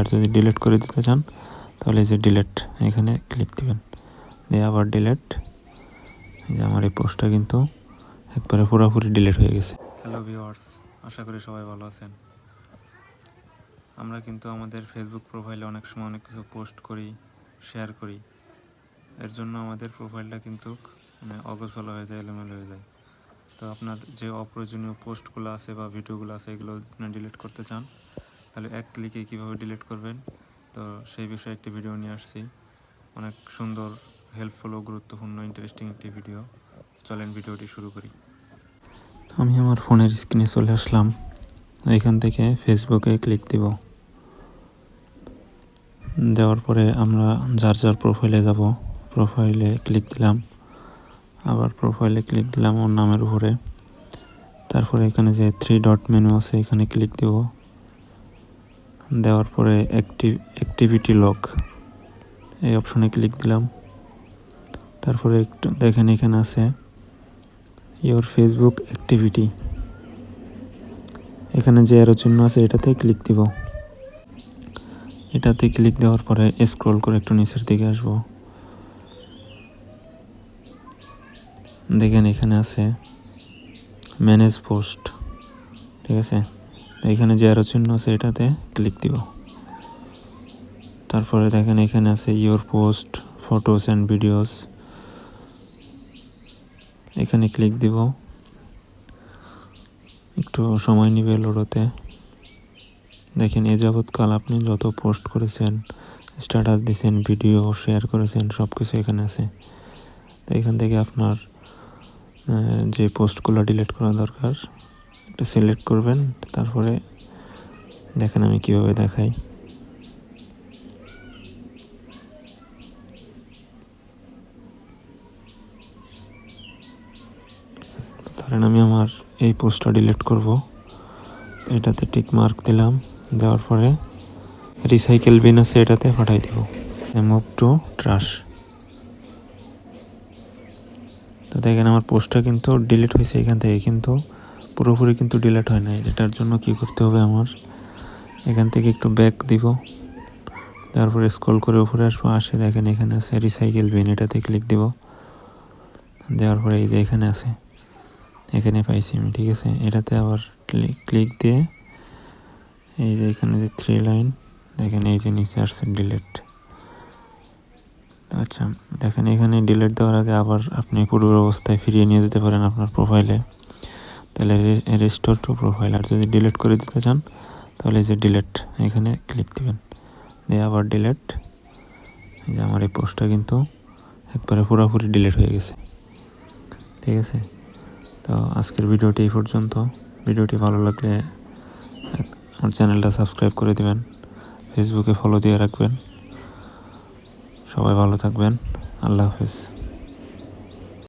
আর যদি ডিলিট করে দিতে চান তাহলে এই যে ডিলিট এখানে ক্লিক দিবেন, দিয়ে আবার ডিলিট। এই যে আমার এই পোস্টটা কিন্তু একবারে পুরোপুরি ডিলিট হয়ে গেছে। হ্যালো ভিউয়ার্স, আশা করি সবাই ভালো আছেন। আমরা কিন্তু আমাদের ফেসবুক প্রোফাইলে অনেক সময় অনেক কিছু পোস্ট করি, শেয়ার করি। এর জন্য আমাদের প্রোফাইলটা কিন্তু অগোছালো হয়ে যায়, এলোমেলো হয়ে যায়। তো আপনার যে অপ্রয়োজনীয় পোস্টগুলো আছে বা ভিডিওগুলো আছে এগুলো আপনি ডিলিট করতে চান তাহলে এক ক্লিকে কীভাবে ডিলিট করবেন, তো সেই বিষয়ে একটি ভিডিও নিয়ে আসছি। অনেক সুন্দর, হেল্পফুল ও গুরুত্বপূর্ণ ইন্টারেস্টিং একটি ভিডিও। চলেন ভিডিওটি শুরু করি। আমি আমার ফোনের স্ক্রিনে চলে আসলাম। এখান থেকে ফেসবুকে ক্লিক দিব। দেওয়ার পরে আমরা যার যার প্রোফাইলে যাব, প্রোফাইলে ক্লিক দিলাম, আবার প্রোফাইলে ক্লিক দিলাম ওর নামের উপরে। তারপরে এখানে যে 3 ডট মেনু আছে এখানে ক্লিক দেব। দেওয়ার পরে অ্যাক্টিভিটি লগ এই অপশনে ক্লিক দিলাম। তারপরে একটু দেখেন এখানে আছে ইওর ফেসবুক অ্যাক্টিভিটি, এখানে যে এরো চিহ্ন আছে এটাতে ক্লিক দিব। এটাতে ক্লিক দেওয়ার পরে স্ক্রল করে একটু নিচের দিকে আসব। দেখেন এখানে আছে ম্যানেজ পোস্ট, ঠিক আছে। এখানে যে এরো চিহ্ন আছে এটাতে ক্লিক দিব। তারপরে দেখেন এখানে আছে your post, photos and videos, এখানে ক্লিক দিব। একটু সময় নিবে লোড হতে। দেখেন এ যাবৎকাল আপনি যত পোস্ট করেছেন, স্ট্যাটাস দিয়েছেন, ভিডিও শেয়ার করেছেন, সব কিছু এখানে আছে। তো এখান থেকে আপনার যে পোস্টগুলো ডিলিট করা দরকার একটা সিলেক্ট করবেন। তারপরে দেখেন আমি কিভাবে দেখাই। ধরেন আমি আমার এই পোস্টটা ডিলিট করব, এটাতে টিক মার্ক দিলাম। দেওয়ার পরে রিসাইকেল বিন আছে এটাতে পাঠাই দিব, মুভ টু ট্রাশ। তো দেখেন আমার পোস্টটা কিন্তু ডিলিট হয়েছে এখান থেকে, কিন্তু পুরোপুরি কিন্তু ডিলিট হয় নাই। এটার জন্য কি করতে হবে, আমার এখান থেকে একটু ব্যাক দিব। তারপরে স্ক্রল করে উপরে আসবো, আসে দেখেন এখানে আছে রিসাইকেল বিন, এটাতে ক্লিক দিব। দেওয়ার পরে এই যে এখানে আছে, এখানে পাইছি আমি, ঠিক আছে। এটাতে আবার ক্লিক দিয়ে এই যে এখানে যে 3 লাইন দেখেন এই যে নিচে আসছে ডিলিট। আচ্ছা দেখেন এখানে ডিলিট দেওয়ার আগে আবার আপনি পূর্বের অবস্থায় ফিরিয়ে নিয়ে যেতে পারেন আপনার প্রোফাইলে, তাহলে রেস্টোর টু প্রোফাইল। আর যদি ডিলিট করে দিতে চান তাহলে এই যে ডিলিট এখানে ক্লিক দিবেন, দিয়ে আবার ডিলিট। এই যে আমার এই পোস্টটা কিন্তু একবারে পুরোপুরি ডিলিট হয়ে গেছে, ঠিক আছে। তো আজকের ভিডিওটি এই পর্যন্ত। ভিডিওটি ভালো লাগলে আমার চ্যানেলটা সাবস্ক্রাইব করে দিবেন, ফেসবুকে ফলো দিয়ে রাখবেন। সবাই ভালো থাকবেন, আল্লাহ হাফেজ।